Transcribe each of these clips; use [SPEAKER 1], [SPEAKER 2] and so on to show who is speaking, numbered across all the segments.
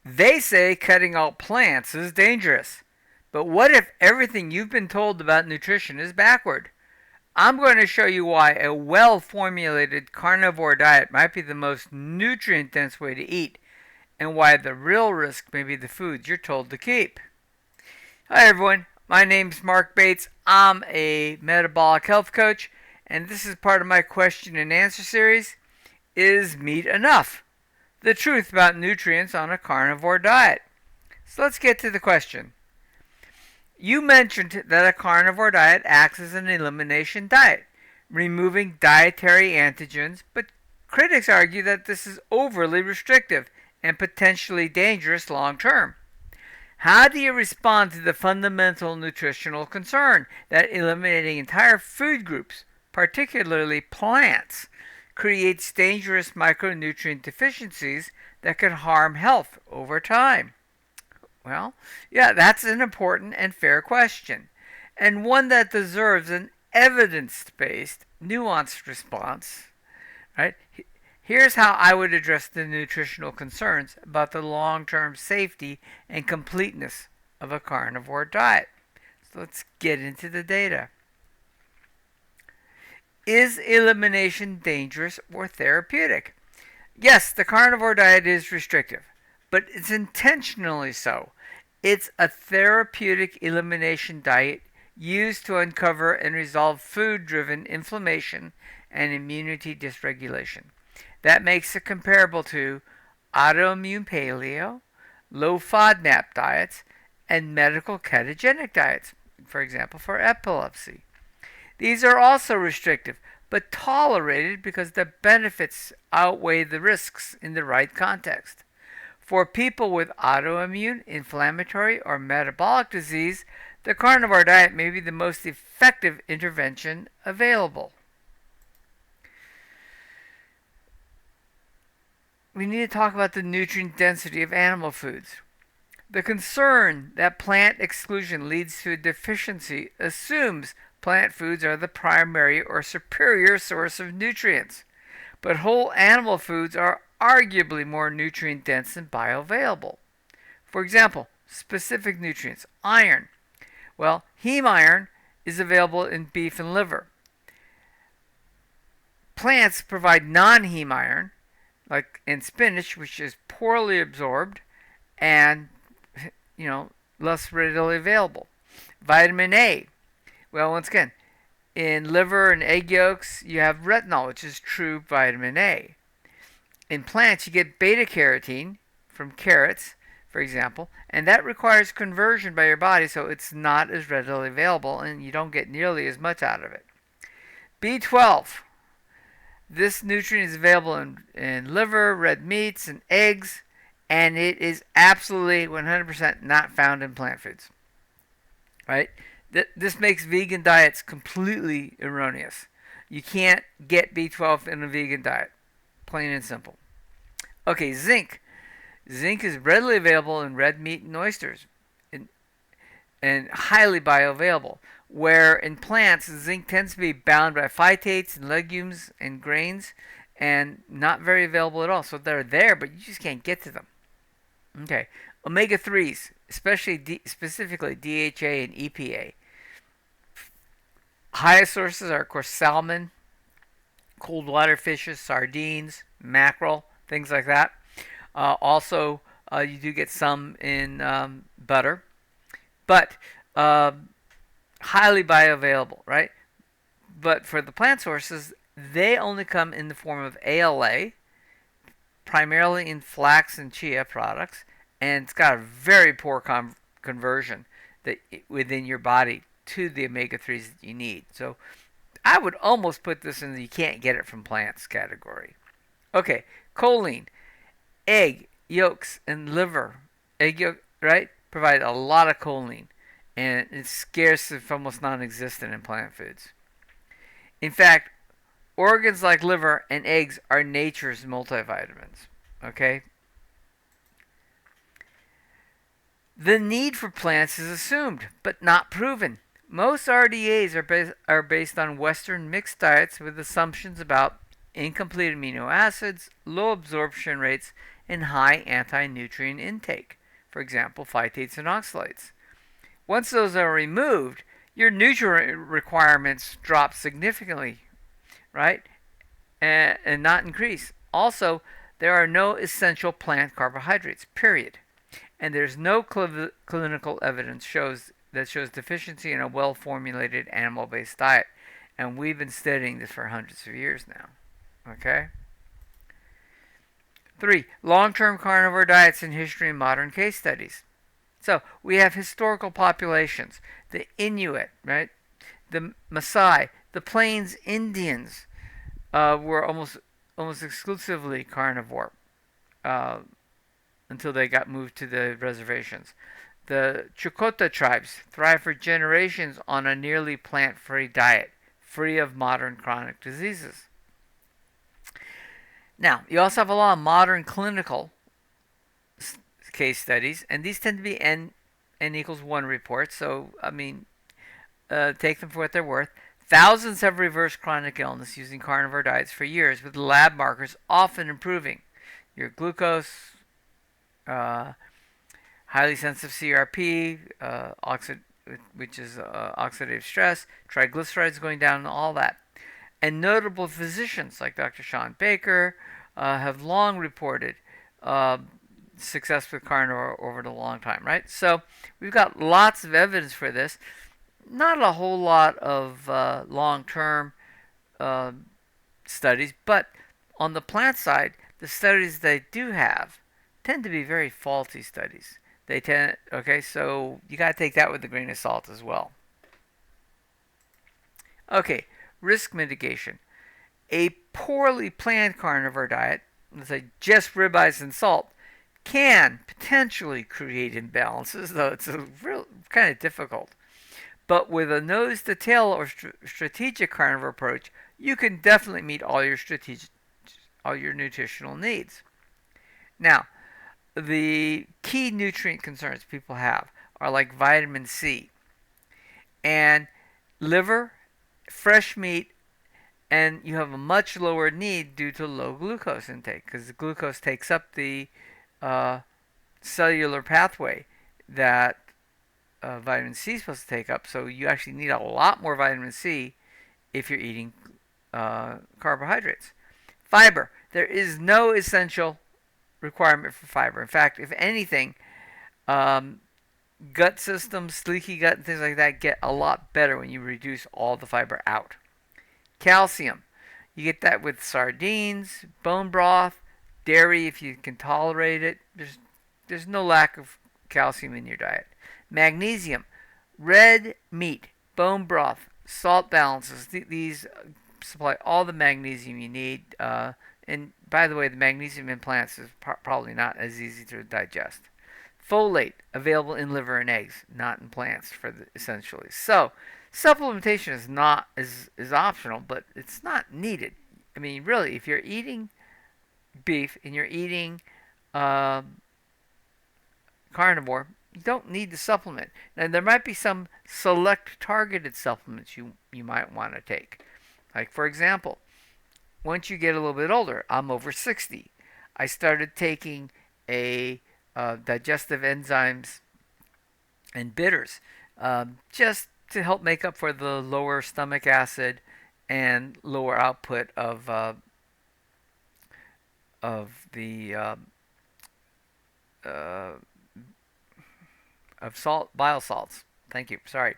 [SPEAKER 1] They say cutting out plants is dangerous. But what if everything you've been told about nutrition is backward? I'm going to show you why a well formulated carnivore diet might be the most nutrient dense way to eat, and why the real risk may be the foods you're told to keep. Hi, everyone. My name's Mark Bates. I'm a metabolic health coach, and this is part of my question and answer series. Is meat enough? The truth about nutrients on a carnivore diet. So let's get to the question. You mentioned that a carnivore diet acts as an elimination diet, removing dietary antigens, but critics argue that this is overly restrictive and potentially dangerous long term. How do you respond to the fundamental nutritional concern that eliminating entire food groups, particularly plants, creates dangerous micronutrient deficiencies that can harm health over time? Well, yeah, that's an important and fair question, and one that deserves an evidence based, nuanced response. Right? Here's how I would address the nutritional concerns about the long term safety and completeness of a carnivore diet. So let's get into the data. Is elimination dangerous or therapeutic? Yes, the carnivore diet is restrictive, but it's intentionally so. It's a therapeutic elimination diet used to uncover and resolve food driven inflammation and immunity dysregulation. That makes it comparable to autoimmune paleo, low FODMAP diets, and medical ketogenic diets, for example, for epilepsy. These are also restrictive, but tolerated because the benefits outweigh the risks in the right context. For people with autoimmune, inflammatory, or metabolic disease, the carnivore diet may be the most effective intervention available. We need to talk about the nutrient density of animal foods. The concern that plant exclusion leads to a deficiency assumes plant foods are the primary or superior source of nutrients, but whole animal foods are arguably more nutrient dense and bioavailable. For example, specific nutrients, iron. Well, heme iron is available in beef and liver. Plants provide non-heme iron, like in spinach, which is poorly absorbed and less readily available. Vitamin A. Well, once again, in liver and egg yolks, you have retinol, which is true vitamin A. In plants, you get beta carotene from carrots, for example, and that requires conversion by your body, so it's not as readily available and you don't get nearly as much out of it. B12. This nutrient is available in liver, red meats, and eggs, and it is absolutely 100% not found in plant foods. Right? This makes vegan diets completely erroneous. You can't get B12 in a vegan diet. Plain and simple. Okay, zinc. Zinc is readily available in red meat and oysters and highly bioavailable. Where in plants, zinc tends to be bound by phytates and legumes and grains and not very available at all. So they're there, but you just can't get to them. Okay, omega 3s, specifically DHA and EPA. Highest sources are, of course, salmon, cold water fishes, sardines, mackerel, things like that. Also, you do get some in butter, but highly bioavailable, right? But for the plant sources, they only come in the form of ALA, primarily in flax and chia products, and it's got a very poor conversion within your body to the omega 3s that you need. So I would almost put this in the you can't get it from plants category. Okay, choline, egg yolks and liver, egg yolk, right, provide a lot of choline, and it's scarce if almost non-existent in plant foods. In fact, organs like liver and eggs are nature's multivitamins. Okay? The need for plants is assumed, but not proven. Most RDAs are based on Western mixed diets with assumptions about incomplete amino acids, low absorption rates, and high anti-nutrient intake, for example, phytates and oxalates. Once those are removed, your nutrient requirements drop significantly, right? And not increase. Also, there are no essential plant carbohydrates, period. And there's no clinical evidence shows deficiency in a well-formulated animal-based diet. And we've been studying this for hundreds of years now. Okay? 3. Long-term carnivore diets in history and modern case studies. So we have historical populations, the Inuit, right? The Maasai, the Plains Indians were almost exclusively carnivore until they got moved to the reservations. The Chukota tribes thrived for generations on a nearly plant-free diet, free of modern chronic diseases. Now, you also have a lot of modern clinical case studies, and these tend to be N equals 1 reports, so, I mean, take them for what they're worth. Thousands have reversed chronic illness using carnivore diets for years, with lab markers often improving. Your glucose, highly sensitive CRP, which is oxidative stress, triglycerides going down, and all that. And notable physicians like Dr. Sean Baker have long reported success with carnivore over the long time, right? So we've got lots of evidence for this. Not a whole lot of long-term studies, but on the plant side, the studies they do have tend to be very faulty studies. So you got to take that with a grain of salt as well. Okay, risk mitigation. A poorly planned carnivore diet, let's say just ribeyes and salt, can potentially create imbalances, though it's a real kind of difficult. But with a nose to tail or strategic carnivore approach, you can definitely meet all your nutritional needs. Now, the key nutrient concerns people have are like vitamin C and liver, fresh meat, and you have a much lower need due to low glucose intake, because the glucose takes up the cellular pathway that vitamin C is supposed to take up. So you actually need a lot more vitamin C if you're eating carbohydrates. Fiber. There is no essential requirement for fiber. In fact, if anything, gut systems, leaky gut, and things like that get a lot better when you reduce all the fiber out. Calcium. You get that with sardines, bone broth, dairy if you can tolerate it. There's no lack of calcium in your diet. Magnesium. Red meat, bone broth, salt balances. These supply all the magnesium you need. And by the way, the magnesium in plants is probably not as easy to digest. Folate, available in liver and eggs, not in plants essentially. So, supplementation is optional, but it's not needed. I mean, really, if you're eating beef and you're eating carnivore, you don't need to supplement. Now, there might be some select targeted supplements you might want to take. Like, for example, once you get a little bit older, I'm over 60. I started taking digestive enzymes and bitters just to help make up for the lower stomach acid and lower output of bile salts. Thank you. Sorry.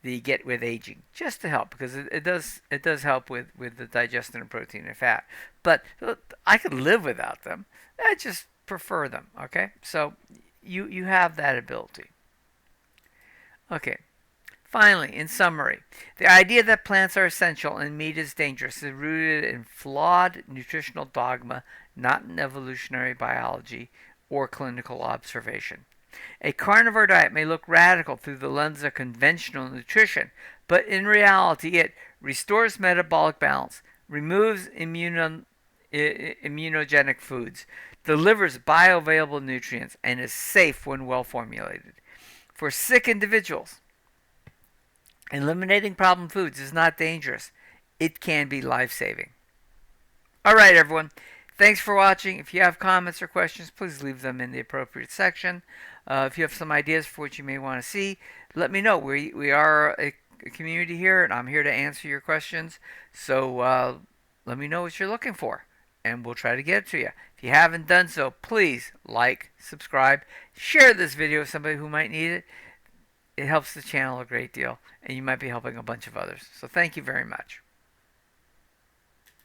[SPEAKER 1] That you get with aging, just to help, because it does help with the digestion of protein and fat. But I could live without them. I just prefer them. Okay, so you have that ability. Okay. Finally, in summary, the idea that plants are essential and meat is dangerous is rooted in flawed nutritional dogma, not in evolutionary biology or clinical observation. A carnivore diet may look radical through the lens of conventional nutrition, but in reality it restores metabolic balance, removes immunogenic foods, delivers bioavailable nutrients, and is safe when well formulated. For sick individuals, eliminating problem foods is not dangerous. It can be life-saving. All right, everyone. Thanks for watching. If you have comments or questions, please leave them in the appropriate section. If you have some ideas for what you may want to see, let me know. We are a community here, and I'm here to answer your questions. So let me know what you're looking for, and we'll try to get it to you. If you haven't done so, please like, subscribe, share this video with somebody who might need it. It helps the channel a great deal, and you might be helping a bunch of others. So thank you very much.